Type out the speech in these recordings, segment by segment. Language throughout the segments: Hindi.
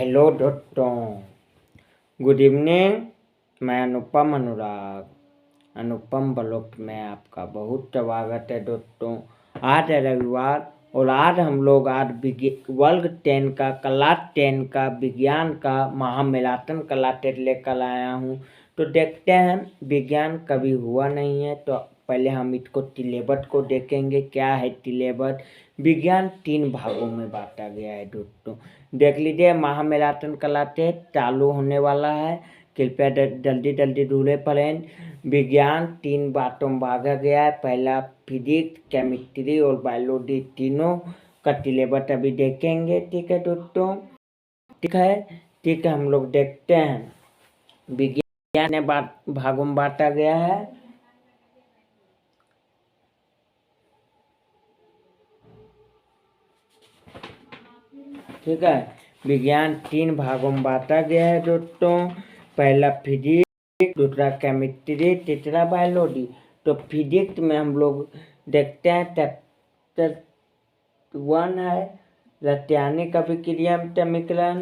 हेलो दोस्तों, गुड इवनिंग। मैं अनुपम ब्लॉग में आपका बहुत स्वागत है दोस्तों। आज है रविवार और आज हम लोग वर्ग 10 का क्लास 10 का विज्ञान का महामैराथन क्लास 10 लेकर आया हूँ। तो देखते हैं, विज्ञान कभी हुआ नहीं है तो पहले हम इसको सिलेबस को देखेंगे। क्या है सिलेबस? विज्ञान 3 भागों में बांटा गया है दोस्तों। देख लीजिए, महामैराथन क्लास 10 चालू होने वाला है। कृपया जल्दी जल्दी ढूंढे पढ़ें। विज्ञान 3 बातों में बांटा गया है। पहला फिजिक्स, केमिस्ट्री और बायोलॉजी, तीनों का सिलेबस अभी देखेंगे। ठीक है दोस्तों, ठीक है, हम लोग देखते हैं। विज्ञान ने भागों में बांटा गया है। ठीक है, विज्ञान 3 भागों में बांटा गया है दोस्तों। पहला फिजिक्स, दूसरा केमिस्ट्री, तीसरा बायोलॉजी। तो फिजिक्स में हम लोग देखते हैं चैप्टर 1 है रासायनिक अभिक्रिया में समीकरण,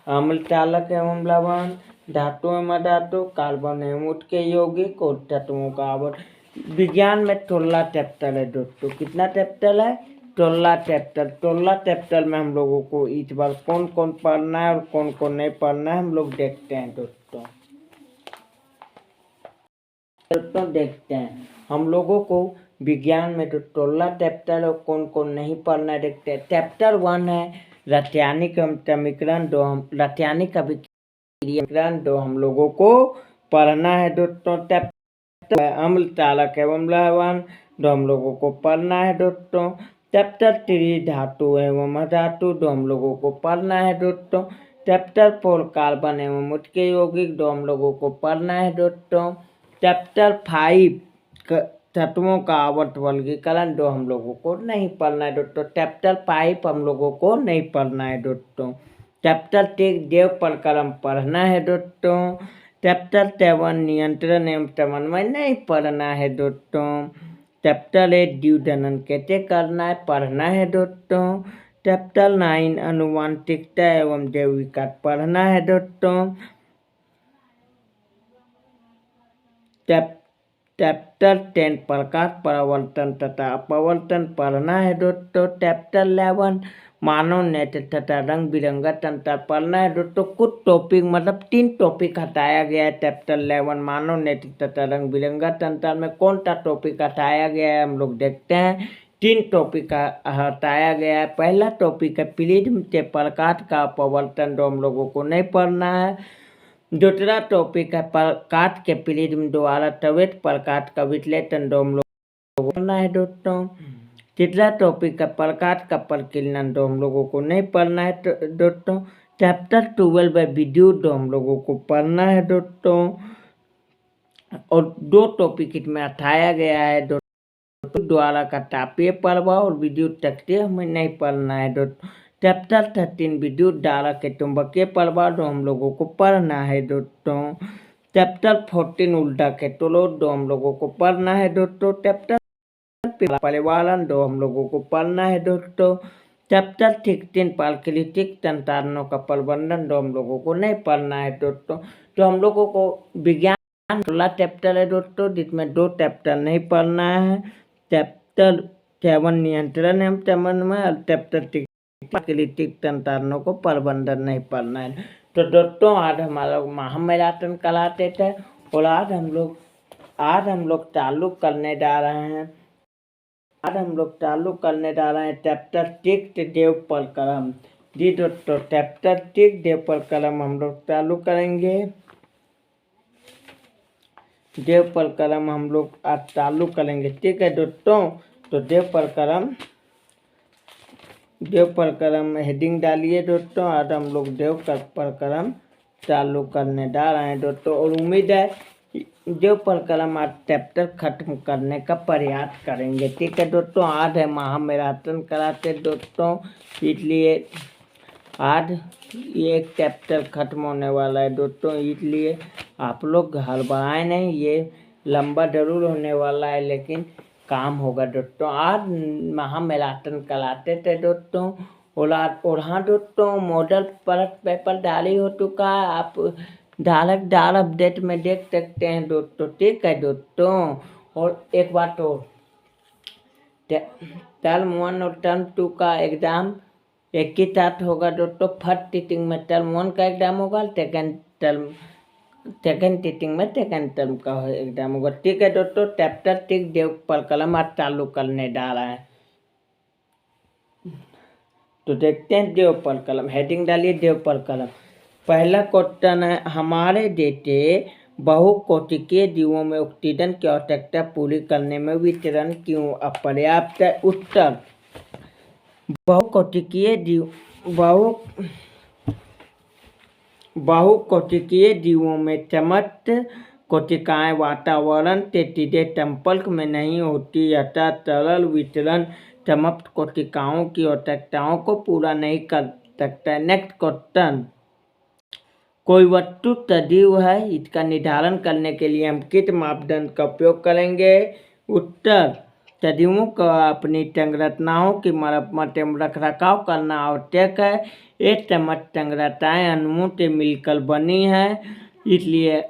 अम्ल चालक एवं लवण, धातु एवं अधातु, कार्बन एवं उत्के यौगिक और तत्वों का आवर्त। विज्ञान में 16 चैप्टर है दोस्तों। कितना चैप्टर है? 16 चैप्टर। 16 चैप्टर में हम लोगों को इस बार कौन कौन पढ़ना है और कौन कौन नहीं पढ़ना है, हम लोग देखते हैं दोस्तों। देखते हैं हम लोगों को विज्ञान में जो 16 चैप्टर और कौन कौन नहीं पढ़ना है देखते हैं। चैप्टर 1 है रासायनिक समीकरण, रासायनिक अभिक्रिया जो हम लोगों को पढ़ना है दोस्तों। चैप्टर अम्ल चालक एवं लवण जो हम लोगों को पढ़ना है दोस्तों। चैप्टर 3 धातु एवं अधातु जो हम लोगों को पढ़ना है दोस्तों। चैप्टर 4 कार्बन एवं उत्के यौगिक जो हम लोगों को पढ़ना है दोस्तों। चैप्टर 5 तत्वों का आवर्त वर्गीकरण जो हम लोगों को नहीं पढ़ना है दोस्तों। चैप्टर 5 हम लोगों को नहीं पढ़ना है दोस्तों। चैप्टर 6 देव प्रक्रम पढ़ना है दोस्तों। चैप्टर 7 नियंत्रण एवं समन्वय नहीं पढ़ना है दोस्तों। चैप्टर 8 द्युतनन कैसे करना है पढ़ना है दोस्तों। चैप्टर 9 अनुवांशिकता एवं जैव विकास पढ़ना है दोस्तों। चैप्टर 10 प्रकाश परावर्तन तथा अपवर्तन पढ़ना है दोस्तों। चैप्टर 11 मानव नेत्र तथा रंग बिरंगा तंत्र पढ़ना है दोस्तों। कुछ टॉपिक मतलब 3 टॉपिक हटाया गया है चैप्टर 11 मानव नेत्र तथा रंग बिरंगा तंत्र में। कौन सा टॉपिक हटाया गया है हम लोग देखते हैं। 3 टॉपिक हटाया गया है। पहला टॉपिक है प्रिज्म से प्रकाश का अपवर्तन जो हम लोगों को नहीं पढ़ना है। दूसरा टॉपिक है प्रकाश के प्रिज्म द्वारा त्वरित प्रकाश का विश्लेषण जो हम लोग को पढ़ना है दोस्तों। तीसरा टॉपिक है प्रकाश का प्रकीर्णन जो हम लोगों को नहीं पढ़ना है दोस्तों। चैप्टर 12 है विद्युत जो हम लोगों को पढ़ना है दोस्तों। और 2 टॉपिक इसमें हटाया गया है दोस्तों, द्वारा का तापीय प्रभाव और विद्युत शक्ति हमें नहीं पढ़ना है दोस्तों। चैप्टर 13 विद्युत धारा के चुंबकीय प्रभाव जो हम लोगों को पढ़ना है दोस्तों। चैप्टर 14 उल्टा कैथोड जो हम लोगों को पढ़ना है दोस्तों। चैप्टर परिवालन जो हम लोगों को पढ़ना है दोस्तों। चैप्टर 16 प्राकृतिक संसाधनों का प्रबंधन जो हम लोगों को नहीं पढ़ना है दोस्तों। तो हम लोगों को विज्ञान 16 चैप्टर है दोस्तों, जिसमें 2 चैप्टर नहीं पढ़ना है। चैप्टर 7 नियंत्रण एवं समन्वय और चैप्टर 6 प्राकृतिक संसाधनों को प्रबंधन नहीं पढ़ना है। तो दोस्तों आज हमारा महामैराथन कराते थे और आज हम लोग चालू करने जा रहे हैं। चैप्टर 6 देव प्रक्रम। जी दोस्तों, चैप्टर 6 देव प्रक्रम हम लोग चालू करेंगे। देव प्रक्रम हम लोग आज चालू करेंगे। ठीक है दोस्तों, तो देव प्रक्रम हेडिंग डालिए दोस्तों। आज हम लोग देव प्रक्रम चालू करने जा रहे हैं दोस्तों और उम्मीद है देव प्रक्रम आज चैप्टर खत्म करने का प्रयास करेंगे। ठीक है दोस्तों, आज है महामैराथन कराते दोस्तों, इसलिए आज ये एक चैप्टर खत्म होने वाला है दोस्तों, इसलिए आप लोग हड़बड़ाएं नहीं। ये लंबा जरूर होने वाला है लेकिन काम होगा दोस्तों। आज महामैराथन कराते थे दोस्तों और हाँ दोस्तों, मॉडल परत पेपर जारी हो चुका है। आप डाल अपडेट में देख सकते हैं दोस्तों। ठीक है दोस्तों, और एक बात और, टर्म 1 और टर्म 2 का एग्ज़ाम एक ही साथ होगा दोस्तों। फर्स्ट सीटिंग में टर्म 1 का एग्ज़ाम होगा, सेकेंड सीटिंग में सेकेंड टर्म का एग्ज़ाम होगा। ठीक है दोस्तों, चैप्टर 6 देवपाल कलम आज चालू करने जा रहा है। तो देखते हैं देवपाल कलम। हेडिंग डालिए देवपाल कलम। पहला क्वेश्चन है, हमारे जैसे बहुकोशिकीय जीवों में ऑक्सीजन की आवश्यकता पूरी करने में वितरण क्यों अपर्याप्त है? उत्तर, बहुकोशिकीय जीवों में समस्त कोशिकाएं वातावरण से सीधे संपर्क में नहीं होती, अतः तरल वितरण समस्त कोशिकाओं की आवश्यकताओं को पूरा नहीं कर सकता। नेक्स्ट क्वेश्चन, कोई वस्तु सजीव है, इसका निर्धारण करने के लिए हम किस मापदंड का उपयोग करेंगे? उत्तर, सजीवों को अपनी संरचनाओं की मरम्मत एवं रखरखाव करना आवश्यक है। ये समस्त संरचनाएं अणुओं से मिलकर बनी हैं, इसलिए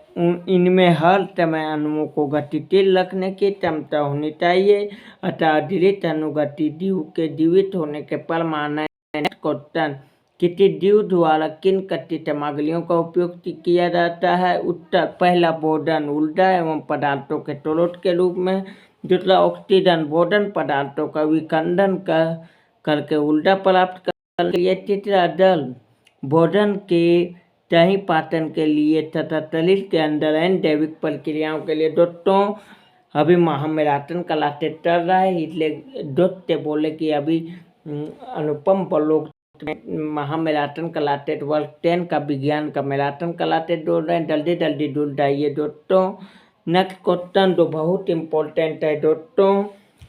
इनमें हर समय अणुओं को गतिशील रखने की क्षमता होनी चाहिए, अतः अतिरिक्त अनुगति जीव के जीवित होने के प्रमाण है। नेक्स्ट क्वेश्चन, किसी जीव द्वारा किन कच्ची सामग्रियों का उपयोग किया जाता है? उत्तर, पहला भोजन ऊर्जा एवं पदार्थों के स्रोत के रूप में, दूसरा ऑक्सीजन भोजन पदार्थों का विखंडन करके ऊर्जा प्राप्त करने के लिए, तीसरा जल भोजन के सही पाचन के लिए तथा शरीर के अंदर जैविक प्रक्रियाओं के लिए। दोस्तों अभी महामैराथन क्लासेस चल रहा है, इसलिए दोस्त से बोले कि अभी अनुपम बलोक महामैराथन क्लासेस वर्ग 10 का विज्ञान का मैराथन क्लासेस जोड़ रहे हैं, जल्दी जल्दी जुड़ जाइए दोस्तों। नेक्स्ट क्वेश्चन जो बहुत इम्पोर्टेंट है दोस्तों,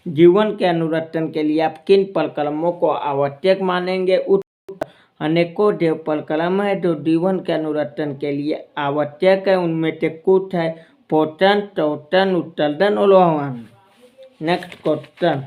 जीवन के अनुरक्षण के लिए आप किन प्रकलमों को आवश्यक मानेंगे? अनेकों देवपाल कलम है जो जीवन के अनुरक्षण के लिए आवश्यक है, उनमें से कुछ है पोषण, शोषण, उत्सर्जन और आह्वान। नेक्स्ट क्वेश्चन,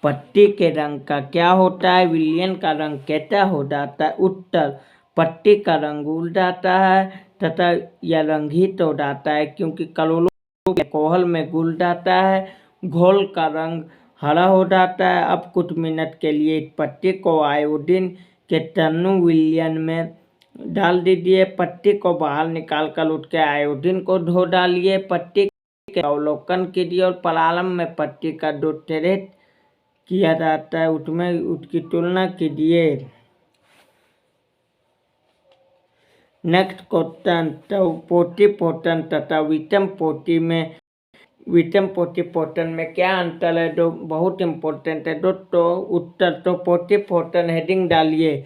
पत्ती के रंग का क्या होता है? विलयन का रंग कैसा हो जाता है? उत्तर, पत्ती का रंग उड़ जाता है तथा यह रंगीत हो जाता है क्योंकि कलोलों के कोहल में घुल जाता है। घोल का रंग हरा हो जाता है। अब कुछ मिनट के लिए इस पत्ती को आयोडीन के तनु विलयन में डाल दीजिए। पत्ती को बाहर निकालकर उसके आयोडीन को धो डालिए। पत्ती के अवलोकन कीजिए और प्रारंभ में पत्ती का जो टेरेट किया जाता है उसमें उसकी तुलना कीजिए। नेक्स्ट क्वेश्चन, पोटी पोषण तथा विषम पोटी पोषण में क्या अंतर है? जो बहुत इम्पोर्टेंट है दोस्तों। उत्तर, तो पोटी पोषण हेडिंग डालिए।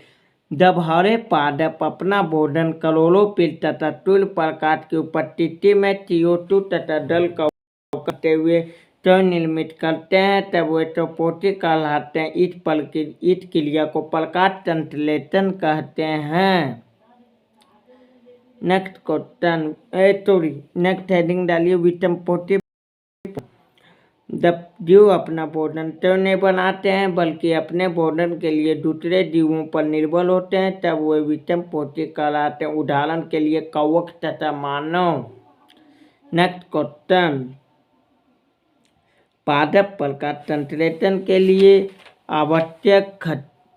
जब हरे पादप अपना भोजन क्लोरोफिल तथा तूल प्रकाश की उपस्थिति में CO2 तथा जल का उपयोग करते हुए निर्मित करते हैं तब वे पोटी कहलाते हैं। इस क्रिया को प्रकाश संश्लेषण कहते हैं। नेक्स्ट क्वेश्चन, नेक्स्ट हेडिंग डालिए विषम पोटी। जब जीव अपना भोजन तो नहीं बनाते हैं बल्कि अपने भोजन के लिए दूसरे जीवों पर निर्भर होते हैं तब वे विषम पोटी कहलाते हैं। उदाहरण के लिए कौवा तथा मानव। नेक्स्ट क्वेश्चन, पादप प्रकाश संश्लेषण के लिए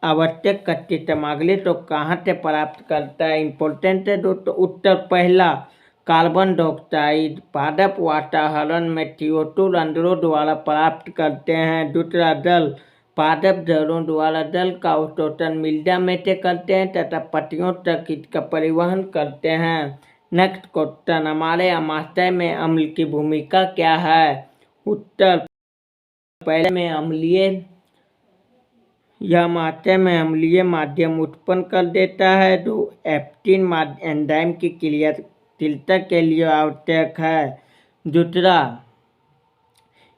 आवश्यक कच्ची सामग्री तो कहाँ से प्राप्त करता है? इम्पोर्टेंट है दोस्तों। उत्तर, पहला कार्बन डाइऑक्साइड पादप वातावरण में CO2 रंध्रों द्वारा प्राप्त करते हैं। दूसरा जल, पादप जड़ों द्वारा जल का अवशोषण मृदा में से करते हैं तथा पत्तियों तक इसका परिवहन करते हैं। नेक्स्ट क्वेश्चन, हमारे आमाशय में अम्ल की भूमिका क्या है? उत्तर, पहले में आमाशय में अम्लीय माध्यम उत्पन्न कर देता है जो एप्टिन एंजाइम की क्रियाशीलता के लिए आवश्यक है। दूसरा,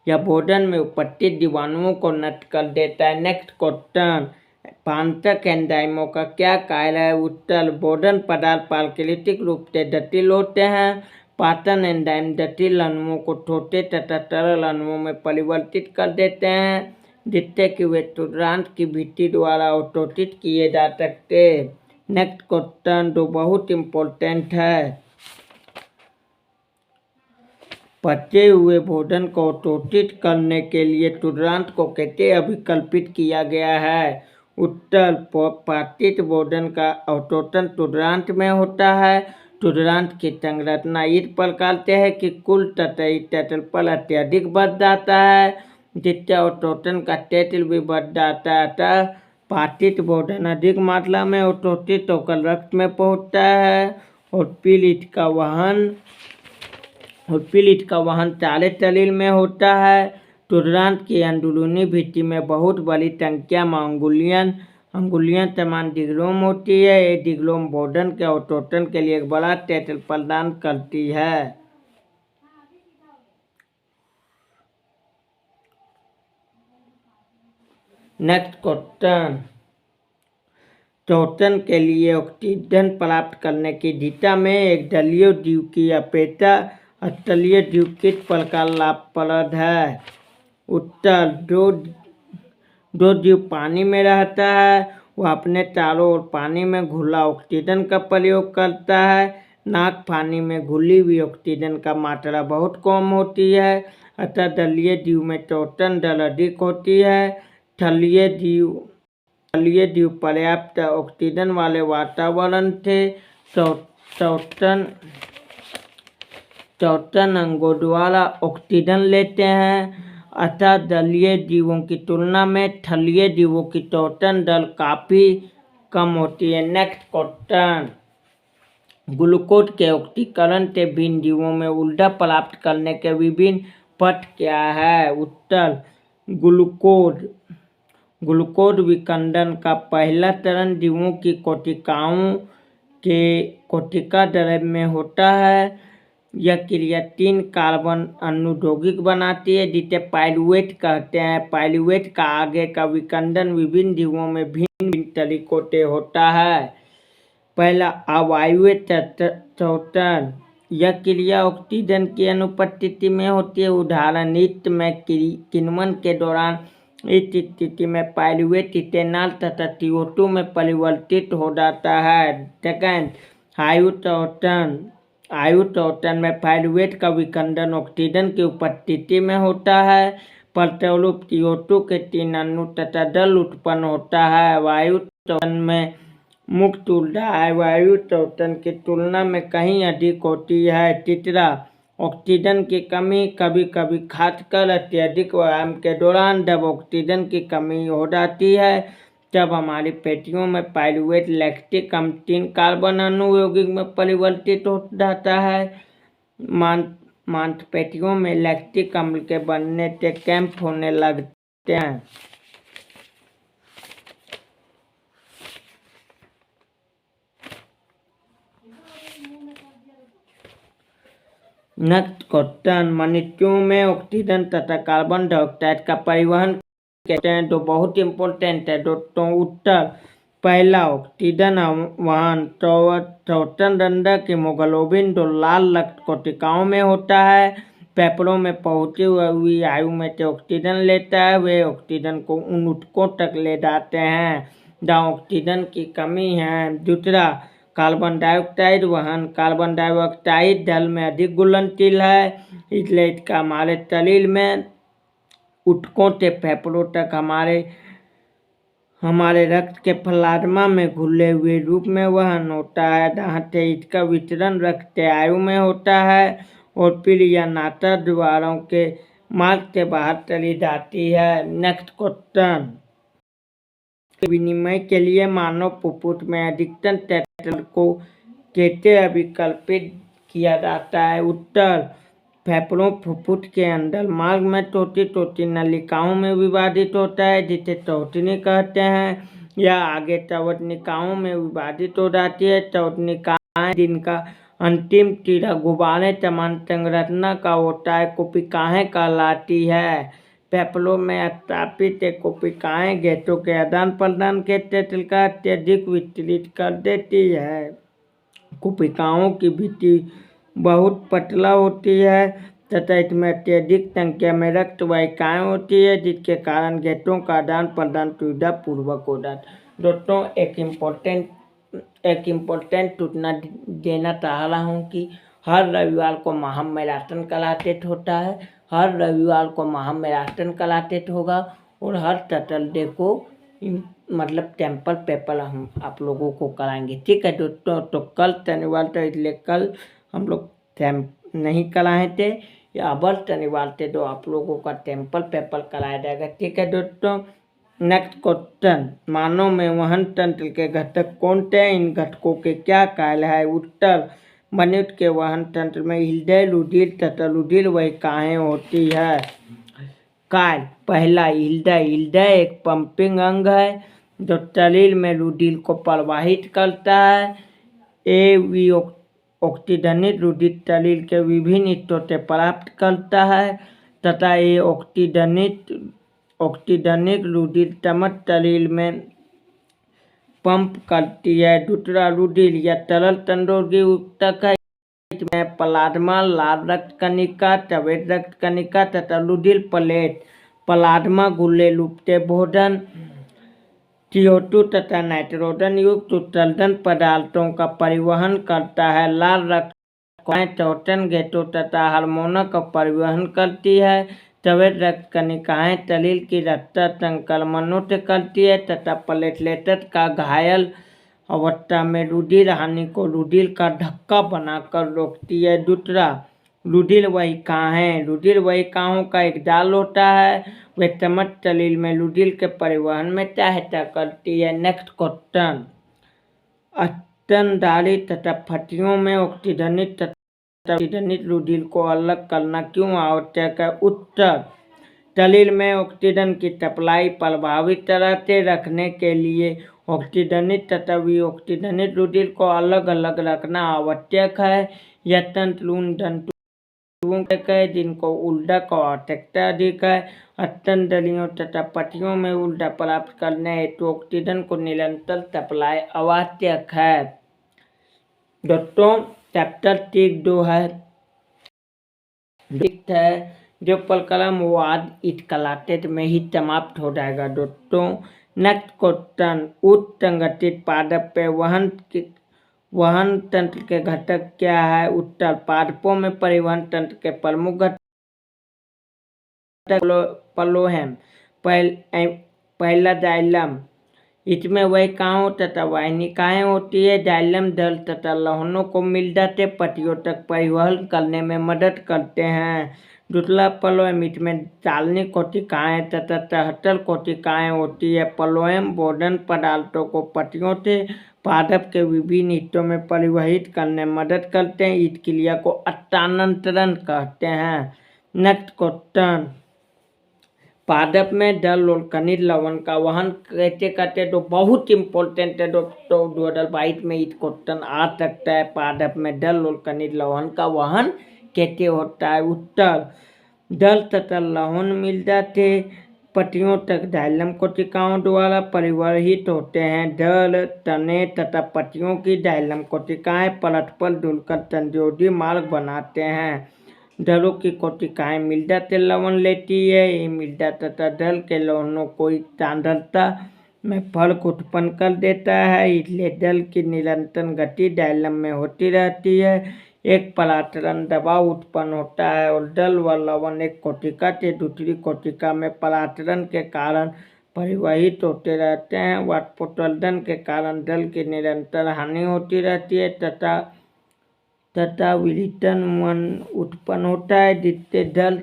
यह भोजन में उपस्थित जीवाणुओं को नष्ट कर देता है। नेक्स्ट क्वेश्चन, पाचक एंजाइमों का क्या कार्य है? उत्तर भोजन पदार्थ प्राकृतिक रूप से जटिल होते हैं। पाचन एंजाइम जटिल अणुओं को छोटे तथा तरल अणुओं में परिवर्तित कर देते हैं जिससे कि वे क्षुद्रांत की भित्ति द्वारा अवशोषित किए जा सकते। नेक्स्ट क्वेश्चन जो बहुत इम्पोर्टेंट है, पचे हुए भोजन को अवशोषित करने के लिए क्षुद्रांत को कैसे अभिकल्पित किया गया है? उत्तर पाचित भोजन का अवशोषण क्षुद्रांत में होता है। क्षुद्रांत की संरचना इस प्रकार से है कि कुल सतही क्षेत्रफल अत्यधिक बढ़ जाता है जिससे अवशोषण का क्षेत्र भी बढ़ जाता है। अतः पाचित भोजन अधिक मात्रा में अवशोषित होकर रक्त में पहुंचता है और फिर इसका वहन सारे शरीर में होता है। क्षुद्रांत की अंदरूनी भित्ति में बहुत बड़ी संख्या में अंगुलियां समान डिग्लोम होती है। ये डिग्लोम भोजन के अवशोषण के लिए एक बड़ा क्षेत्र प्रदान करती है। नेक्स्ट क्वेश्चन, शोषण के लिए ऑक्सीजन प्राप्त करने की दिशा में एक जलीय जीव की अपेक्षा स्थलीय जीव किस प्रकार लाभप्रद है? उत्तर जो जीव पानी में रहता है वह अपने चारों ओर पानी में घुला ऑक्सीजन का प्रयोग करता है। नाक पानी में घुली हुई ऑक्सीजन का मात्रा बहुत कम होती है, अतः जलीय जीव में शोषण दर अधिक होती है। स्थलीय जीव पर्याप्त ऑक्सीजन वाले वातावरण से शोषण अंगों द्वारा ऑक्सीजन लेते हैं, अतः जलीय जीवों की तुलना में स्थलीय जीवों की शोषण दर काफी कम होती है। नेक्स्ट क्वेश्चन, ग्लूकोज के ऑक्सीकरण से भिन्न जीवों में ऊर्जा प्राप्त करने के विभिन्न पथ क्या है? उत्तर ग्लूकोज विखंडन का पहला चरण जीवों की कोशिकाओं के कोशिका द्रव्य में होता है। यह क्रिया 3 कार्बन अणु यौगिक बनाती है जिसे पाइरूवेट कहते हैं। पाइरूवेट का आगे का विखंडन विभिन्न जीवों में भिन्न भिन्न तरीकों से होता है। पहला अवायवीय शोषण, यह क्रिया ऑक्सीजन की अनुपस्थिति में होती है। उदाहरण नृत्य में किण्वन के दौरान इस स्थिति में पाइरूवेट इथेनॉल तथा CO2 में परिवर्तित हो जाता है। सेकंड, आयु शोषण में पाइरूवेट का विखंडन ऑक्सीजन की उपस्थिति में होता है। फलस्वरूप CO2 के 3 अणु तथा जल उत्पन्न होता है। वायु शोषण में मुक्त ऊर्जा वायु शोषण की तुलना में कहीं अधिक होती है। तीसरा, ऑक्सीजन की कमी, कभी कभी खासकर अत्यधिक व्यायाम के दौरान जब ऑक्सीजन की कमी हो जाती है तब हमारी पेटियों में पाइरूवेट लैक्टिक अम्ल 3 कार्बन अणु यौगिक में परिवर्तित हो जाता है। मांसपेशियों में लैक्टिक अम्ल के बनने से क्रैम्प होने लगते हैं। नेक्स्ट क्वेश्चन, मनुष्यों में ऑक्सीजन तथा कार्बन डाइऑक्साइड का परिवहन कहते हैं जो बहुत इंपॉर्टेंट है दोस्तों। उत्तर पहला, ऑक्सीजन वहन शोषण रंध्र हीमोग्लोबिन जो लाल रक्त कोशिकाओं में होता है फेफड़ों में पहुंची हुई आयु में से ऑक्सीजन लेता है। वे ऑक्सीजन को उन ऊतकों तक ले जाते हैं जहाँ ऑक्सीजन की कमी है। दूसरा, कार्बन डाइऑक्साइड वहन, कार्बन डाइऑक्साइड जल में अधिक घुलनशील है इसलिए इसका हमारे शरीर में ऊतकों से फेफड़ों तक हमारे रक्त के प्लाज्मा में घुले हुए रूप में वहन होता है जहाँ से इसका वितरण रक्त के आयु में होता है और फिर यह नासा द्वारों के मार्ग से बाहर चली जाती है। नेक्स्ट क्वेश्चन, विनिमय के लिए मानव फुफ्फुस में अधिकतम तेतल को कैसे अभिकल्पित किया जाता है? उत्तर फेफड़ों फुफ्फुस के अंदर मार्ग में छोटी छोटी नलिकाओं में विभाजित होता है जिसे चौथनी कहते हैं। यह आगे चौथनिकाओं में विभाजित हो जाती है। चौथनिकाएं जिनका अंतिम सिरा गुब्बारे समान संरचना का होता है कोशिकाएं कहलाती है। पेपलों में स्थापित कोशिकाएं गैसों के आदान प्रदान के क्षेत्र का अत्यधिक विचलित कर देती है। कोशिकाओं की भित्ति बहुत पतला होती है तथा इसमें अत्यधिक संख्या में रक्त वाहिकाएं होती है, जिसके कारण गैसों का आदान प्रदान सुविधा पूर्वक हो जाता है। दोस्तों, एक इम्पोर्टेंट सूचना देना चाह रहा हूँ कि हर रविवार को महामैराथन क्लासेस होता है। हर रविवार को महामैराथन क्लासेस होगा और हर सैटरडे को मतलब टेम्पल पेपर हम आप लोगों को कराएंगे। ठीक है दोस्तों, तो कल शनिवार था इसलिए कल हम लोग नहीं कराए थे, या अब शनिवार थे तो आप लोगों का टेम्पल पेपर कराया जाएगा। ठीक है दोस्तों, नेक्स्ट क्वेश्चन, मानव में वहन तंत्र के घटक कौन से हैं? इन घटकों के क्या कार्य है? उत्तर, मनुष्य के वहन तंत्र में हृदय, रुधिर तथा रुधिर वाहिकाएं होती है। कार्य, पहला हृदय एक पंपिंग अंग है जो शरीर में रुधिर को प्रवाहित करता है। ऑक्सीजनित रुधिर शरीर के विभिन्न हिस्सों से प्राप्त करता है तथा ये ऑक्सीजनिक रुधिर समस्त शरीर में पंप करती है। दूसरा, रुधिर या तरल तंडोगी ऊतक है। इसमें प्लाज्मा, लाल रक्त कणिका, सफेद रक्त कणिका तथा रुधिर प्लेट, प्लाज्मा गोले रूप से भोजन, CO2 तथा नाइट्रोजन युक्त उत्सर्जन पदार्थों का परिवहन करता है। लाल रक्त श्वसन गैसों तथा हार्मोनों का परिवहन करती है। सफेद रक्त कणिकाएं शरीर की रक्त संक्रमणों से करती है तथा प्लेटलेट्स का घायल अवस्था में रुधिर हानि को रुधिर का धक्का बनाकर रोकती है। दूसरा, रुधिर वाहिकाएं, रुधिर वाहिकाओं का एक जाल होता है, वे समस्त शरीर में रुधिर के परिवहन में सहायता करती है। नेक्स्ट क्वेश्चन, स्तनधारी तथा फटियों में ऑक्सीजनित रुधिर को अलग करना क्यों आवश्यक है? उत्तर, शरीर में ऑक्सीजन की सप्लाई प्रभावित तरह से रखने के लिए ऑक्सीजनित तथा विऑक्सीजनित रुधिर को अलग अलग रखना आवश्यक है। यह तंत्र उन जंतुओं है जिनको ऊर्जा की आवश्यकता अधिक है। स्तनधारियों तथा फटियों में ऊर्जा प्राप्त करने हेतु ऑक्सीजन को निरंतर सप्लाई आवश्यक है। दोस्तों, चैप्टर 2 है जो प्रकरण वो आज इस क्लासेस में ही समाप्त हो जाएगा। दोस्तों, नेक्स्ट क्वेश्चन, उच्च संगठित पादप पे वहन तंत्र के घटक क्या है? उत्तर, पादपों में परिवहन तंत्र के प्रमुख घटक प्लोएम, पहला जाइलम, इसमें वाहिकाओं तथा वाहिनिकाएं होती है। जाइलम जल तथा लवणों को मिल से पत्तियों तक परिवहन करने में मदद करते हैं। दूसरा, प्लोएम, इसमें चालनी कोशिकाएं तथा तहतल कोशिकाएं होती है। प्लोएम भोजन पदार्थों को पत्तियों से पादप के विभिन्न हिस्सों में परिवहित करने में मदद करते हैं। इस क्रिया को स्थानांतरण कहते हैं। नेक्स्ट क्वेश्चन, पादप में जल और खनिज लवण का वहन कैसे करते हैं? तो बहुत इंपॉर्टेंट है दोस्तों, 2022 में इस क्वेश्चन आ सकता है। पादप में जल और खनिज लवण का वहन कैसे होता है? उत्तर, जल तथा लवण मिल जाते पत्तियों तक जाइलम कोशिकाओं द्वारा परिवहित होते हैं। जल, तने तथा पत्तियों की जाइलम कोशिकाएं परस्पर जुड़कर संयोजी मार्ग बनाते हैं। जलों की कोशिकाएं मृदा से लवण लेती है। ये मृदा तथा जल के लवणों को सांद्रता में फर्क उत्पन्न कर देता है, इसलिए जल की निरंतर गति जाइलम में होती रहती है। एक पराचरण दबाव उत्पन्न होता है और जल व लवण एक कोशिका से दूसरी कोशिका में पराचरण के कारण परिवहित होते रहते हैं। वाष्पोत्सर्जन के कारण जल की निरंतर हानि होती रहती है तथा विघटन उत्पन्न होता है, जिससे जल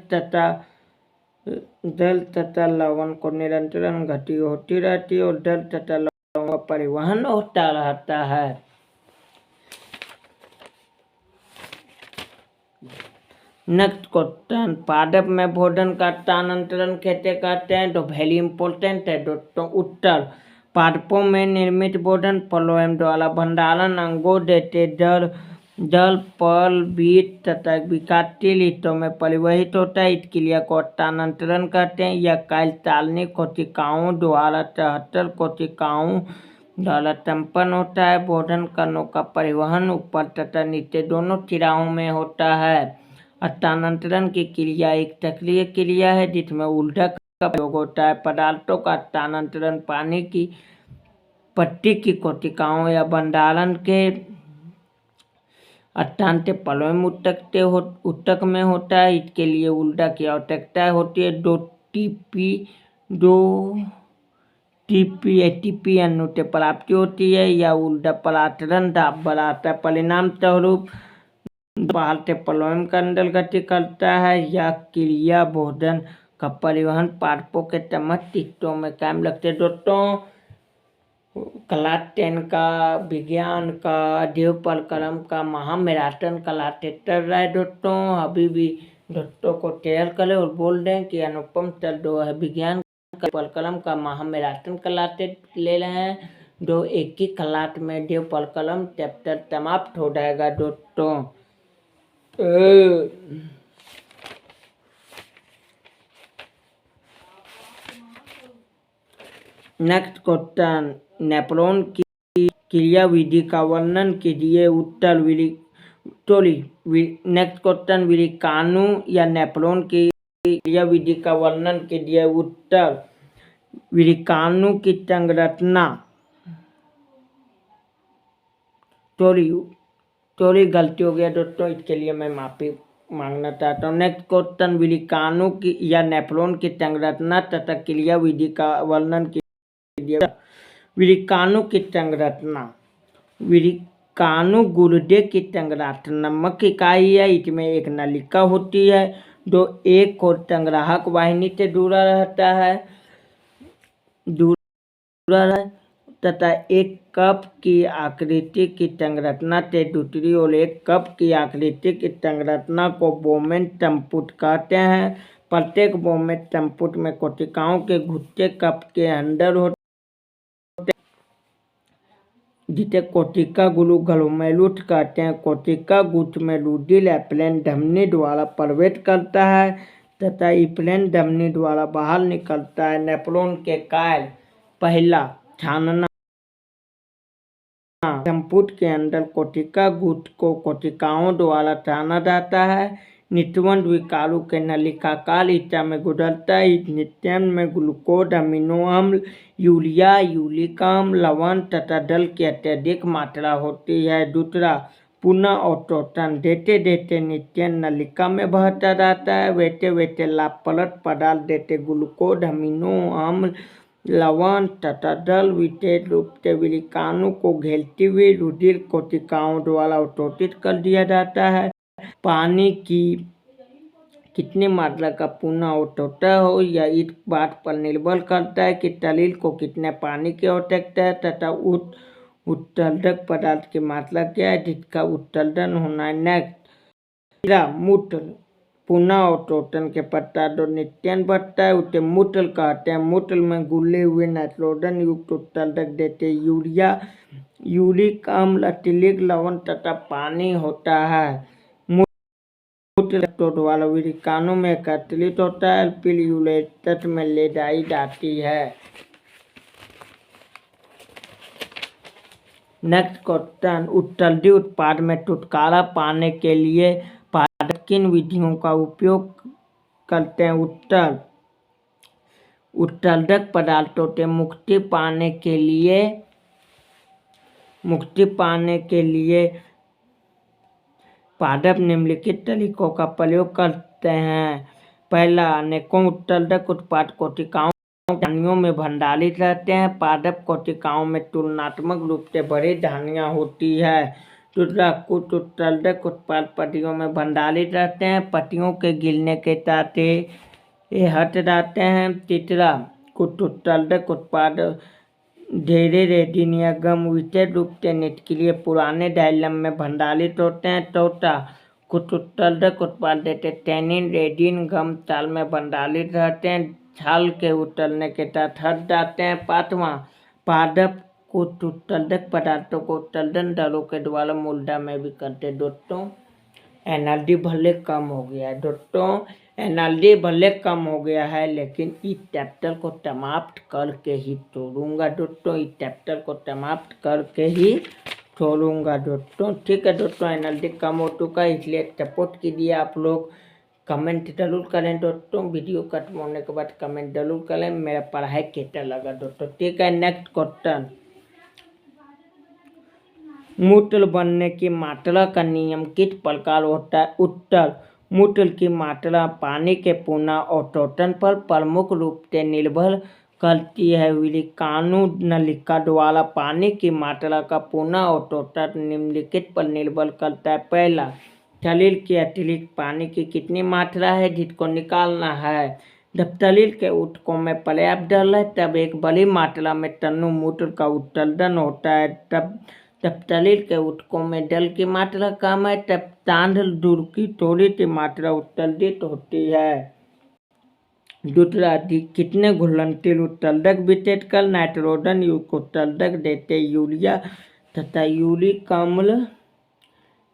तथा लवण को निरंतर गति होती रहती है और जल तथा लवण का परिवहन होता रहता है। नेक्स्ट क्वेश्चन, पादप में भोजन का स्थानांतरण कैसे करते हैं? तो वेरी इंपॉर्टेंट है दोस्तों। उत्तर, पादपों में निर्मित भोजन फ्लोएम द्वारा भंडारण अंगों जैसे जड़, जल पल बीट तथा विकाटिल हितों में परिवहित होता है। इसके लिए कोटानंतरण कहते हैं। यह काल तालनी कोशिकाओं द्वारा 73 कोशिकाओं द्वारा संपन्न होता है। बोधन कणों का परिवहन ऊपर तथा नीचे दोनों सिराओं में होता है। हस्तांतरण की क्रिया एक चक्रीय क्रिया है जिसमें ऊर्ध्वक का प्रयोग होता है। पदार्थों का हस्तांतरण पानी की पट्टी की कोशिकाओं या भंडारण के अत्यंत पलोयम ऊतक में होता है। इसके लिए ऊर्जा की आवश्यकता होती है। दो टीपी एटीपी अणु से प्राप्ति होती है। या ऊर्जा पराचरण दाब बढ़ाता है। परिणाम स्वरूप बाहर से पलोयम कंडल गति करता है। यह क्रिया भोजन का परिवहन पादपों के समस्त हिस्सों में कायम रखते। दोस्तों क्लास 10 का विज्ञान का देवपाल कलम का महामैराथन क्लास चल रहा है दोस्तों। अभी भी दोस्तों को शेयर करें और बोल दें कि अनुपम चल दो है विज्ञान देवपाल कलम का महामैराथन क्लास ले रहे हैं। जो एक ही क्लास में देवपाल कलम चैप्टर समाप्त हो जाएगा दोस्तों। नेक्स्ट क्वेश्चन, नेपोलियन की क्रिया विधि का वर्णन कीजिए। उत्तर नेक्स्ट क्वेश्चन, विलिकानु या नेपोलियन की क्रिया विधि का वर्णन कीजिए। उत्तर विलिकानु की संरचना थोड़ी गलती हो गया दोस्तों, इसके लिए मैं माफी मांगना चाहता हूँ। नेक्स्ट क्वेश्चन, विलिकानु की या नेपोलियन की संरचना तथा क्रिया विधि का वर्णन कीजिए। विलिकानु की संरचना, विलिकानु गुर्दे की संरचनात्मक इकाई है। इसमें एक नलिका होती है जो एक और संग्राहक वाहिनी से जुड़ा रहता है तथा एक कप की आकृति की संरचना से दूसरी ओर एक कप की आकृति की संरचना को बोमेन संपुट कहते हैं। प्रत्येक बोमेन संपुट में कोशिकाओं के गुच्छे कप के अंदर होते जिसे कोशिका ग्लूमेरुलस कहते हैं। कोशिका गुच्छ में रुधिर एप्लेन धमनी द्वारा प्रवेश करता है तथा एप्लेन धमनी द्वारा बाहर निकलता है। नेपोलियन के काल पहला छानना, संपुट के अंदर कोशिका गुच्छ को कोशिकाओं द्वारा छाना जाता है। निस्वंद विकारू के नलिकाकार हिस्सा में गुजरता है। इस निस्यन में ग्लूकोज, अमीनो अम्ल, यूरिया, यूरिक अम्ल, लवण तथा जल की अत्यधिक मात्रा होती है। दूसरा, पुनः अवशोषण, देते देते निस्यन नलिका में बहता जाता है। वैसे वैसे लाभप्रद पदार्थ देते ग्लूकोज, अमीनो अम्ल, लवण तथा जल विशेष रूप से विलिकानु को घेरती हुई रुधिर कोशिकाओं द्वारा अवशोषित कर दिया जाता है। पानी की कितनी मात्रा का पुनः अवशोषण हो या इस बात पर निर्भर करता है कि शरीर को कितने पानी की आवश्यकता है तथा उत्सर्जक पदार्थ की मात्रा क्या है जिसका उत्सर्जन होना है। नेक्स्ट, मूत्र, पुनः अवशोषण के पश्चात जो निस्यन बचता है उसे मूत्र कहते हैं। मूत्र में घुले हुए नाइट्रोजन युक्त उत्सर्जक देते यूरिया, यूरिक अम्ल, अतिरिक्त लवण तथा पानी होता है। मूत्र द्वारा विलिकानु में एकत्रित होता है, फिर यूरेटस में ले जाई जाती है। नेक्स्ट क्वेश्चन, उत्सर्जित उत्पाद में छुटकारा पाने के लिए पादप किन विधियों का उपयोग करते हैं। उत्तर, उत्सर्जक पदार्थों से मुक्ति पाने के लिए पादप निम्नलिखित तरीकों का प्रयोग करते हैं। पहला, अनेकों उत्सर्जक उत्पाद कोशिकाओं धानियों में भंडारित रहते हैं। पादप कोशिकाओं में तुलनात्मक रूप से बड़ी धानियां होती है। दूसरा, कुछ उत्सर्जक उत्पाद पत्तियों में भंडारित रहते हैं। पत्तियों के गिरने के साथ ये हट जाते हैं। तीसरा, कुछ उत्सर्जक उत्पाद धेरे रेजिन या गम विशेष रूप से निष्क्रिय पुराने डायलम में भंडारित होते हैं। चौथा, कुछ उत्सर्जक उत्पाद जैसे टैनिन, रेजिन, गम छाल में भंडारित रहते हैं। छाल के उतरने के साथ हट जाते हैं। पांचवा, पादप कुछ उत्तलदक पदार्थों को उत्तलदन दलों के द्वारा मूलधा में भी करते दोस्तों। एनर्जी भले कम हो गया है दोस्तों, एनर्जी भले कम हो गया है, लेकिन इस चैप्टर को समाप्त करके ही छोड़ूंगा दोस्तों, इस चैप्टर को समाप्त करके ही छोड़ूंगा दोस्तों। ठीक है दोस्तों, एनर्जी कम हो चुका है, इसलिए सपोर्ट कीजिए आप लोग। कमेंट जरूर करें दोस्तों, वीडियो खत्म होने के बाद कमेंट जरूर करें मेरा पढ़ाई कैसा लगा दोस्तों। ठीक है, नेक्स्ट क्वेश्चन, मूत्र बनने की मात्रा का नियम किस प्रकार होता है? उत्तर, मूत्र की मात्रा पानी के पुनः अवशोषण पर प्रमुख रूप से निर्भर करती है। विलिकानु नलिका द्वारा पानी की मात्रा का पुनः अवशोषण निम्नलिखित पर निर्भर करता है। पहला, शरीर के अतिरिक्त पानी की कितनी मात्रा है जिसको निकालना है। जब शरीर के ऊतकों में पर्याप्त जल है तब एक बड़ी मात्रा में तनु मूत्र का उत्सर्जन होता है। जब शरीर के ऊतकों में जल की मात्रा कम है तब तांड दूर की थोड़ी सी मात्रा उत्सर्जित होती है। दूसरा, कितने घुलनशील उत्सर्जक विशेषकर नाइट्रोजन युक्त उत्सर्जक जैसे यूरिया तथा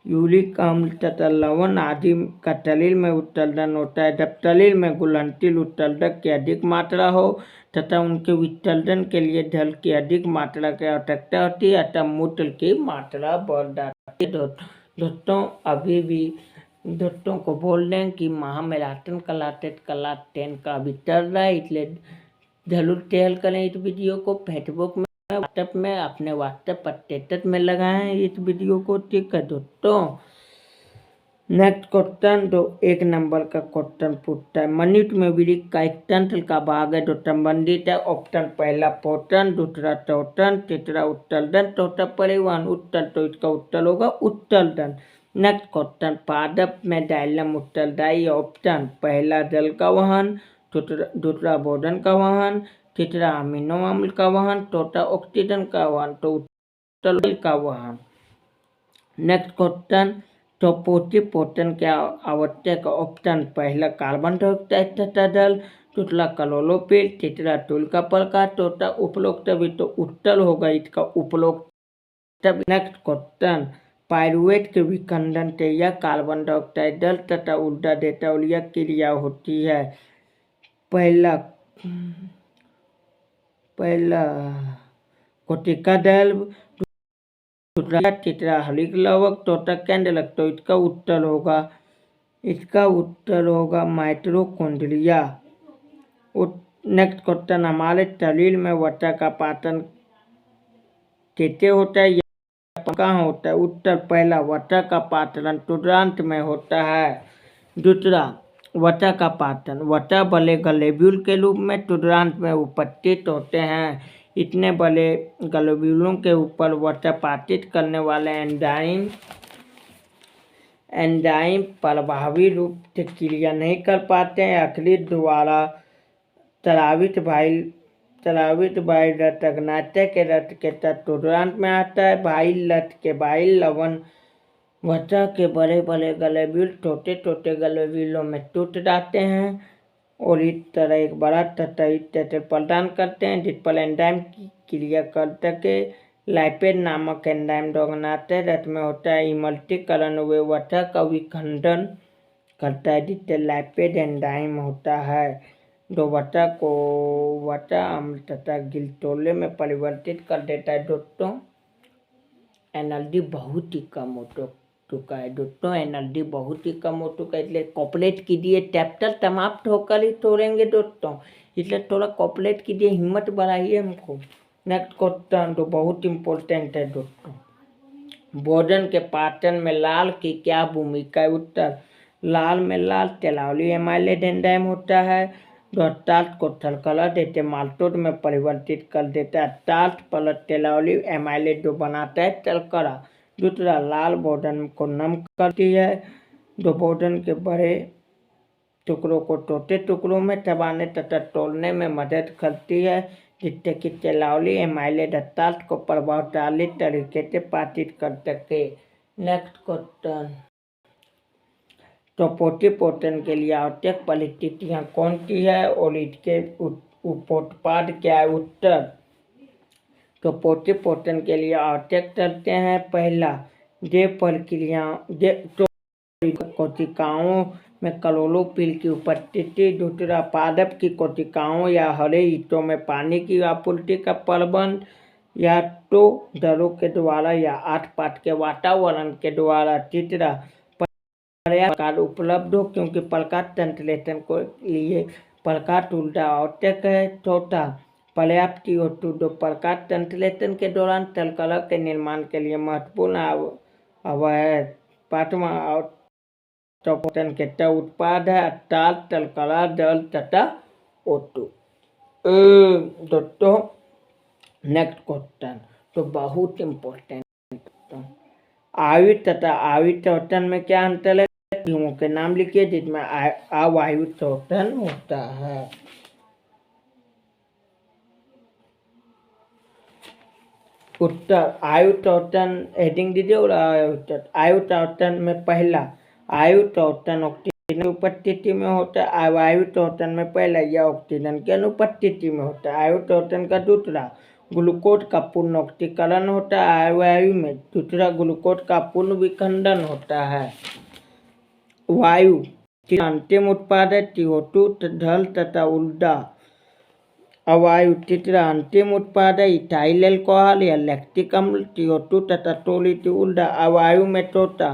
यूरिक अम्ल तथा लवण आदि का शरीर में उत्सर्जन होता है। जब शरीर में घुलनशील उत्सर्जक की अधिक मात्रा हो तथा उनके विसर्जन के लिए जल की अधिक मात्रा की आवश्यकता होती है, तब मूत्र की मात्रा बढ़ जाती है। दोस्तों अभी भी दोस्तों को बोल दें कि महामैराथन क्लास 10 का अभी चल रहा है, इसलिए जरूर शेयर करें इस वीडियो को। फेसबुक में, व्हाट्सएप में, अपने व्हाट्सएप स्टेटस में लगाएं इस वीडियो को। ठीक है दोस्तों, नेक्स्ट क्वेश्चन, जो 1 नंबर का क्वेश्चन पूछता है, मनुष्य में वृक्क का एक तंत्र का भाग है जो संबंधित है। ऑप्शन पहला पोषण, दूसरा शोषण, तीसरा उत्सर्जन, चौथा परिवहन। उत्तर, तो इसका उत्तर होगा उत्सर्जन। नेक्स्ट क्वेश्चन, पादप में जाइलम उत्तरदायी। ऑप्शन पहला जल का वहन, दूसरा भोजन का वहन, तीसरा अमीनो अम्ल का वहन, चौथा ऑक्सीजन का वहन, तो उत्सर्जन का वहन। नेक्स्ट क्वेश्चन, तो पोषण के आवश्यक। ऑप्शन पहला कार्बन डाइऑक्साइड तथा जल, दूसरा क्लोरोफिल, तीसरा तूल का प्रकार, चौथा उपरोक्त भी, तो उत्तर होगा इसका उपरोक्त। नेक्स्ट क्वेश्चन, पाइरुवेट के विखंडन से यह कार्बन डाइऑक्साइड जल तथा ऊर्जा देता और यह क्रिया होती है। पहला कोशिका जल, तीसरा हरित लवक, चौथा केंद्रक, तो इसका उत्तर होगा माइटोकॉन्ड्रिया। नेक्स्ट क्वेश्चन, हमारे शरीर में वसा का पाचन कैसे होता है, कहाँ होता है? उत्तर पहला, वसा का पाचन क्षुद्रांत में होता है। दूसरा, वसा का पाचन वसा बड़े ग्लोब्यूल के रूप में क्षुद्रांत में उपस्थित होते हैं। इतने बड़े ग्लोब्यूलों के ऊपर वसा पाचित करने वाले एंजाइम प्रभावी रूप से क्रिया नहीं कर पाते हैं। यकृत द्वारा स्रावित बाइल रक्त अग्नाशय के रक्त के साथ क्षुद्रांत में आता है। बाइल रक्त के बाइल लवण वसा के बड़े बड़े ग्लोब्यूल छोटे छोटे ग्लोब्यूलों में टूट जाते हैं और इस तरह एक बड़ा तत्व प्रदान करते हैं जिस पर एंजाइम की क्रिया कर सके। लाइपेज नामक एंजाइम जो अग्नाशय रक्त में होता है, इमल्टीकरण हुए वसा का विखंडन करता है जिससे लाइपेज एंजाइम होता है, जो वसा को वसा अम्ल तथा गिल्टोले में परिवर्तित कर देता है। दोस्तों एनर्जी बहुत ही कम हो चुका है दोस्तों, एनर्जी बहुत ही कम हो चुका है, इसलिए कॉपरेट कीजिए। चैप्टर समाप्त होकर ही छोड़ेंगे दोस्तों, इसलिए थोड़ा कॉपरेट कीजिए, हिम्मत बढ़ाइए हमको। नेक्स्ट क्वेश्चन जो बहुत इम्पोर्टेंट है दोस्तों, भोजन के पाचन में लाल की क्या भूमिका है? उत्तर, लाल में लाल तेलावली एमाइलेज एंजाइम होता है जो स्टार्च को शर्करा देते माल्टोज में परिवर्तित कर देता है। स्टार्च प्लस तेलावली एमाइलेज जो बनाता है शर्करा। दूसरा, लाल भोजन को नम करती है जो भोजन के बड़े टुकड़ों को छोटे टुकड़ों में चबाने तथा तोड़ने में मदद करती है, जिससे कि तेलावली एमाइलेज स्टार्च को प्रभावशाली तरीके से पाचित कर सके। नेक्स्ट क्वेश्चन, तो पोषण के लिए आवश्यक परिस्थितियाँ कौन सी है और इसके उपोत्पाद क्या है? उत्तर, तो पोटी पोषण के लिए आवश्यक करते हैं। पहला, दे प्रक्रिया कोशिकाओं में क्लोरोफिल की उपस्थिति। दूसरा, पादप की कोशिकाओं या हरे हिस्सों में पानी की आपूर्ति का प्रबंध, या तो दरों के द्वारा या आसपास के वातावरण के द्वारा। तीसरा, पर्याप्त प्रकाश उपलब्ध हो, क्योंकि प्रकाश संश्लेषण के लिए प्रकाश ऊर्जा आवश्यक है। चौथा, पर्याप्त CO2 जो प्रकाश संश्लेषण के दौरान तलकला के निर्माण के लिए महत्वपूर्ण है। पांचवा, पोषण के तय उत्पाद है, अर्थात तलकला, जल तथा O2। दोस्तों, नेक्स्ट क्वेश्चन तो बहुत इम्पोर्टेंट। आयु तथा आयु शोषण में क्या अंतर है? जीवों के नाम लिखिए जिसमें अवायु शोषण होता है। उत्तर, आयु शोषण हेडिंग दीजिए। और आयु शोषण में पहला, आयु शोषण ऑक्सीजन की उपस्थिति में होता है। वायु शोषण में पहला यह ऑक्सीजन की अनुपस्थिति में होता है। आयु शोषण का दूसरा, ग्लूकोज का पूर्ण ऑक्सीकरण होता है वायु में। दूसरा, ग्लूकोज का पूर्ण विखंडन होता है। वायु अंतिम उत्पाद है CO2 जल तथा ऊर्जा। अवायु तीसरा अंतिम उत्पाद है इथाइल अल्कोहल या लैक्टिक अम्ल, CO2 तथा सोलिड ऊर्जा। अवायु में चौथा,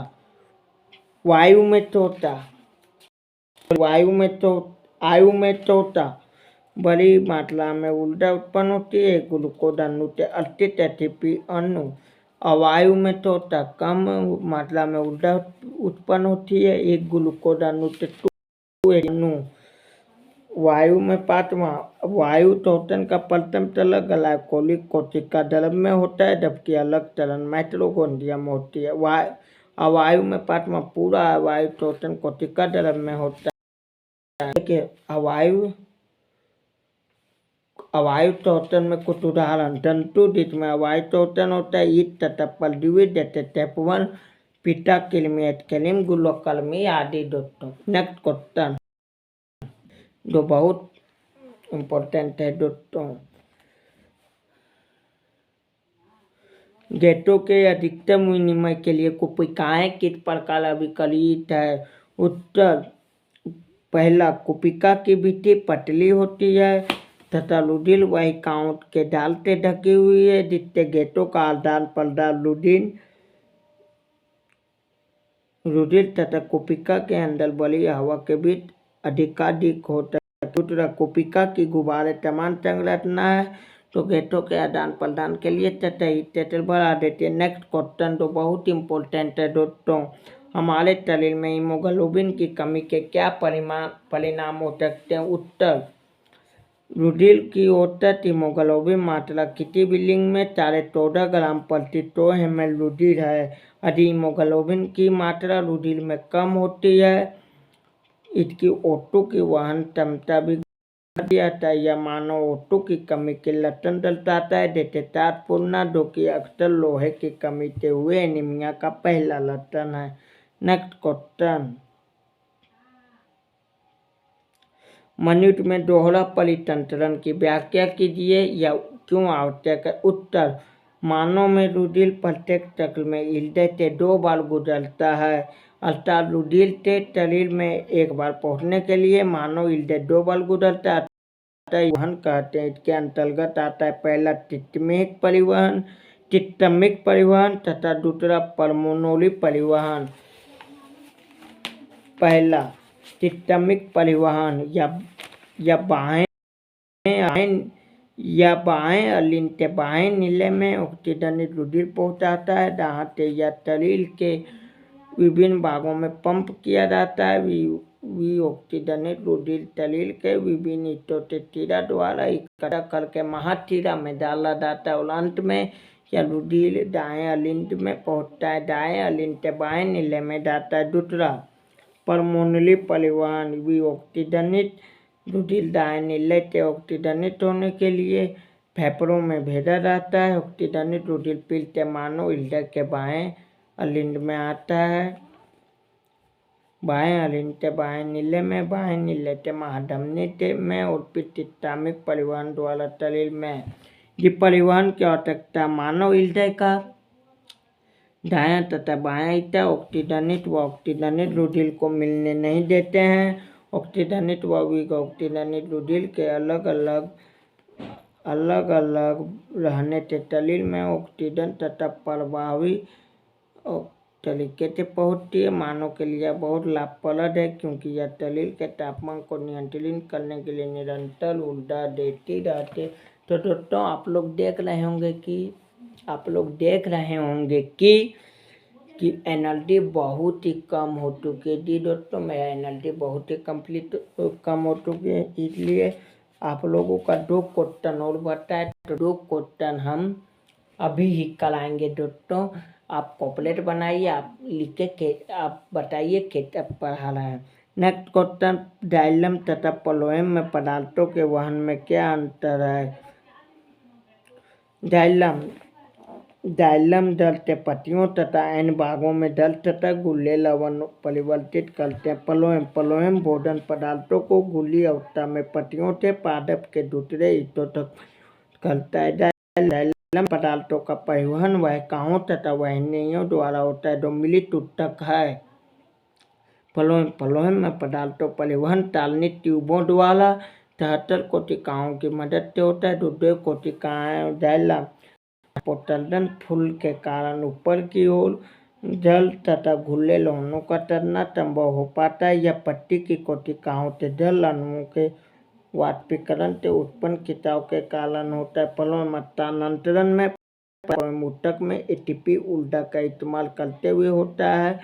आयु में चौथा बड़ी मात्रा में ऊर्जा उत्पन्न होती है, ग्लूकोज अणु से अस्थित ATP अणु। अवायु में चौथा कम मात्रा में ऊर्जा उत्पन्न होती है, एक ग्लूकोज अणु से 2 अणु। वायु में पांचवा, वायु शोषण का प्रथम चरण ग्लाइकोलिक कोशिका द्रव में होता है, जबकि अलग चरण माइटोकॉन्ड्रिया में होती है। अवायु में पांचवा पूरा वायु शोषण कोशिका द्रव में होता है। अवायु शोषण में कुछ उदाहरण, जंतु जिसमें अवायु शोषण होता है, ईट तथा परजीवी जैसे टेपवन, पिटा कृमि, एचकेलिम, गुल्लकर्मी आदि। दोस्तों, नेक्स्ट क्वेश्चन जो बहुत इम्पोर्टेंट है दोस्तों, गैसों के अधिकतम विनिमय के लिए कुपिकाएं किस प्रकार अभिकलित है? उत्तर, पहला, कुपिका की भित्ति पतली होती है तथा रुधिर वाहिकाओं के जाल से ढकी हुई है, जिससे गैसों का आदान प्रदान रुधिर तथा कुपिका के अंदर बड़ी हवा के बीच अधिकाधिक होता है। दूसरा, कुपिका की गुब्बारे समान संरचना है तो गैसों के आदान प्रदान के लिए सतह बढ़ा देती है। नेक्स्ट क्वेश्चन तो बहुत इंपॉर्टेंट है दोस्तों, हमारे शरीर में हीमोग्लोबिन की कमी के क्या परिणाम हो सकते हैं? उत्तर, रुधिर की औसत हीमोग्लोबिन मात्रा किसी भी लिंग में 14.5 ग्राम प्रति 100 ml रुधिर है। यदि हीमोग्लोबिन की मात्रा रुधिर में कम होती है, इसकी O2 की वहन क्षमता भी घट जाता है। यह मानव O2 की कमी के लक्षण दर्शाता है, जैसे सांस फूलना, जो कि अक्सर लोहे की कमी से हुए एनीमिया का पहला लक्षण है। नेक्स्ट क्वेश्चन, मनुष्य में दोहरा परिसंचरण की व्याख्या कीजिए, या क्यों आवश्यक है? उत्तर, मानव में रुधिर प्रत्येक चक्र में हृदय से 2 बार गुजरता है, अर्थात रुधिर से शरीर में एक बार पहुंचने के लिए मानव हृदय 2 बार गुजरता है, वहन कहते हैं। इसके अंतर्गत आता है पहला सिस्टमिक परिवहन तथा दूसरा परमोनोली परिवहन। पहला, सिस्टमिक परिवहन या बाएं अलिंद से बाएं नीले में ऑक्सीजनित रुधिर पहुंचाता है, जहां से यह शरीर के विभिन्न भागों में पंप किया जाता है। ऑक्सीजनित रुधिर शरीर के विभिन्न हिस्सों से शिरा द्वारा इकट्ठा करके महाशिरा में डाला जाता है और अंत में यह रुधिर दाएं अलिंद में पहुंचता है, दाएं अलिंद से बाएं नीले में जाता है। दूसरा, परमोनली परिवहन, ऑक्सीजनित रुधिर दाएं नीले से ऑक्सीजनित होने के लिए फेफड़ों में भेजा जाता है। ऑक्सीजनित रुधिर फिर से मानव हृदय के बाएं अलिंद में आता है, बाएं अलिंद से बाएं नीले में, बाएं नीले से महाधमनी में और फिर सिस्टमिक परिवहन द्वारा शरीर में। जी परिवहन की आवश्यकता मानव हृदय का दायां तथा बायां हिस्सा ऑक्सीजनित व ऑक्सीजनित रुधिर को मिलने नहीं देते हैं। ऑक्सीजनित व विऑक्सीजनित रुधिर के अलग अलग रहने से शरीर में ऑक्सीजन तथा प्रभावी तरीके से पहुँचती है। मानव के लिए बहुत लाभप्रद है क्योंकि यह शरीर के तापमान को नियंत्रित करने के लिए निरंतर ऊर्जा देती रहती है। तो दोस्तों आप लोग देख रहे होंगे कि एनर्जी बहुत ही कम हो चुकी है। जी दोस्तों मेरा एनर्जी बहुत ही कम हो चुकी है, इसलिए आप लोगों का 2 क्वेश्चन और बचा है। तो 2 क्वेश्चन हम अभी ही कराएंगे दोस्तों। आप कॉपलेट बनाइए, आप लिखे के आप बताइए कैसे पढ़ा रहे हैं। नेक्स्ट क्वेश्चन, जाइलम तथा फ्लोएम में पदार्थों के वहन में क्या अंतर है। जाइलम जल से पत्तियों तथा अन्य भागों में जल तथा गुल्ले लवण परिवर्तित करते हैं। फ्लोएम भोजन पदार्थों को गुल्ली अवस्था में पत्तियों से पादप के दूसरे हिस्सों तक करता है। जाइलम पदार्थों का परिवहन वाहिकाओं तथा वाहिनियों द्वारा होता है जो मिलित ऊतक है। फ्लोएम में पदार्थों परिवहन टालनी ट्यूबों द्वारा तहतर कोशिकाओं की मदद से होता है। दूसरे कोशिकाएं जाइलम पोटर्डन फूल के कारण ऊपर की ओर जल तथा घुले लवणों का तरना संभव हो पाता है। यह पत्ती की कोशिकाओं से जल अणुओं के वाष्पीकरण से उत्पन्न खिंचाव के कारण होता है। फ्लोएम हस्तांतरण में फ्लोएम ऊतक में एटीपी ऊर्जा का इस्तेमाल करते हुए होता है।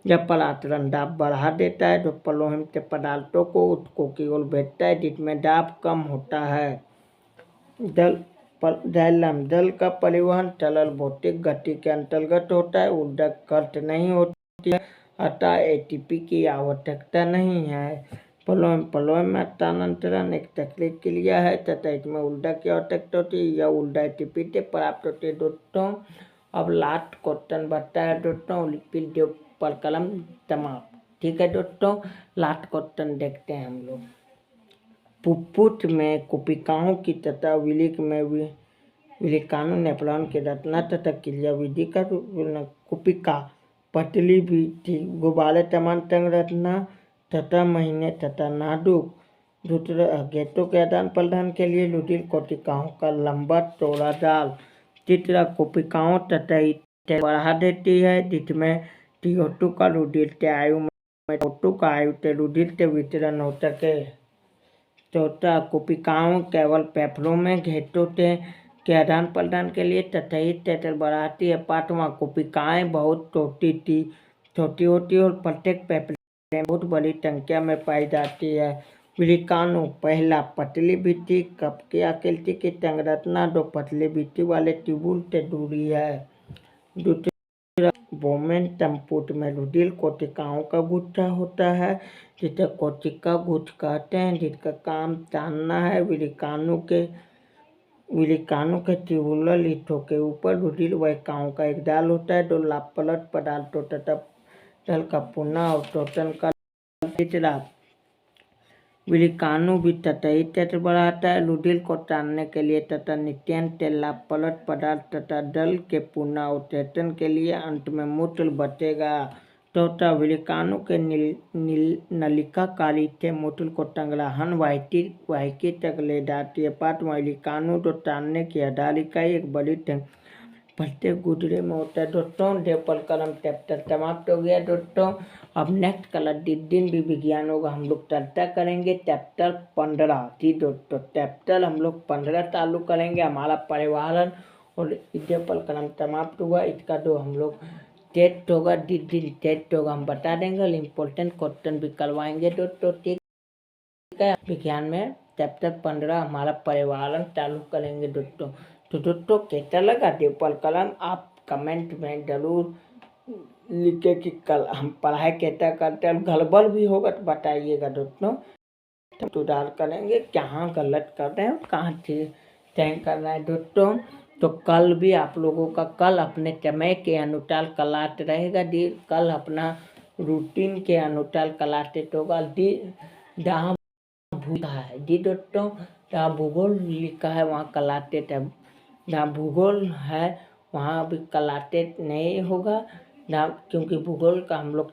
यह परागण दाब बढ़ा देता है जो फ्लोएम से पदार्थों को ऊतकों की ओर भेजता है जिसमें दाब कम होता है। जाइलम जल का परिवहन सरल भौतिक गति के अंतर्गत होता है। ऊर्जा खर्च नहीं होती है, अतः एटीपी की आवश्यकता नहीं है। फ्लोएम में हस्तांतरण एक चक्रीय क्रिया है तथा इसमें ऊर्जा की आवश्यकता होती है। यह ऊर्जा एटीपी से प्राप्त होती है। दोस्तों अब लास्ट क्वेश्चन बचता है दोस्तों, फिर पर कलम समाप्त। ठीक है दोस्तों, लास्ट क्वेश्चन देखते हैं हम लोग। फुफ्फुस में कोशिकाओं की तथा विलिक में विलिकानु नेफ्रॉन की रचना तथा क्रियाविधि का कोशिका पतली भी थी, गुब्बारे समान संरचना तथा महीने तथा नाजुक। दूसरे गेटों के आदान प्रदान के लिए रुधिर कोशिकाओं का लंबा चौड़ा जाल चित्र कोशिकाओं तथा बढ़ा देती है जिसमें CO2 का रुधिर के आयु में O2 का आयु से रुधिर से वितरण हो सके। चौथा, कोशिकाओं केवल फेफड़ों में घेटों के आदान प्रदान के लिए तथा क्षेत्र बढ़ाती है। पांचवां, कोशिकाएं बहुत छोटी होती है और प्रत्येक फेफड़े में बहुत बड़ी संख्या में पाई जाती है। विलिकानु, पहला पतली भित्ति कप की आकृति की संरचना जो पतली भित्ति वाले ट्यूबुल से जुड़ी है। दूसरा, वोमेन संपुट में रुधिर कोशिकाओं का गुच्छा होता है जिसे कोशिका गुच्छ कहते हैं, जिसका काम तानना है। विलिकानु के ट्यूबुलर हिस्सों के ऊपर रुधिर वाहिकाओं का एक जाल होता है जो लाभप्रद पदार्थों तथा जल का पुनः अवशोषण कर। तीसरा, विलिकानु भी सतही क्षेत्र बढ़ाता है रुधिर को तानने के लिए तथा नित्यंत लाभप्रद पदार्थ तथा जल के पुनः अवशोषण के लिए। अंत में मूत्र बचेगा। चौथा, विलिकानु के नलिकाकारी से मूत्र को संग्रहण वाहिकी तक ले जाती है। पांचवां, विलिकानु जो तानने की आधार इकाई एक बड़ी प्रत्येक गुजरे में होता है। दोस्तों डेपल कलम चैप्टर समाप्त हो गया। दोस्तों अब नेक्स्ट कलर जिस दिन भी विज्ञान होगा हम लोग चर्चा करेंगे चैप्टर 15। जी दोस्तों चैप्टर हम लोग 15 चालू करेंगे। हमारा पर्यावरण और डेपल कलम समाप्त हुआ। इसका जो हम लोग टेस्ट होगा, जिस दिन टेस्ट होगा हम बता देंगे और इम्पोर्टेंट क्वेश्चन भी करवाएंगे दोस्तों। ठीक है, विज्ञान में चैप्टर 15 हमारा पर्यावरण चालू करेंगे दोस्तों। तो दोस्तों कैसा लगा डेपल कलम, आप कमेंट में जरूर लिखे कि कल हम पढ़ाई कैसा करते हैं। गड़बड़ भी होगा तो बताइएगा दोस्तों, तो सुधार करेंगे कहाँ गलत कर रहे हैं कहाँ सही कर रहे हैं दोस्तों। तो कल भी आप लोगों का कल अपने समय के अनुसार क्लास रहेगा। कल अपना रूटीन के अनुसार क्लास होगा। जहाँ भूखा है जी दोस्तों, जहाँ भूगोल लिखा है वहाँ क्लास है। जहाँ भूगोल है वहाँ अभी कलाटे नहीं होगा, जहाँ क्योंकि भूगोल का हम लोग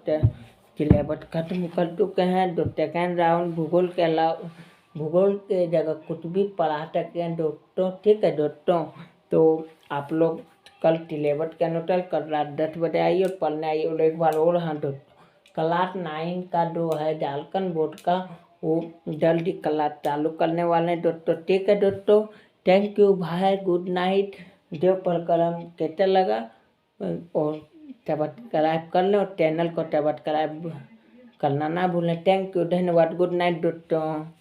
सिलेबस खत्म कर चुके हैं। तो सेकेंड राउंड भूगोल के अलावा भूगोल के जगह कुछ भी पढ़ा सकते हैं दोस्तों, ठीक है दोस्तों। तो आप लोग कल सिलेबस के अनुसार कल रात 10 बजे आइए और पढ़ने आइए। और एक बार और हाँ दोस्तों, क्लास 9 का जो है झारखंड बोर्ड का वो जल्दी क्लास चालू करने वाले हैं दोस्तों, ठीक है दोस्तों। थैंक यू भाई, गुड नाइट। देव परकरम कैसा लगा और सब्सक्राइब कर लें और चैनल को सब्सक्राइब करना ना भूलें। थैंक यू, धन्यवाद, गुड नाइट दोस्तों।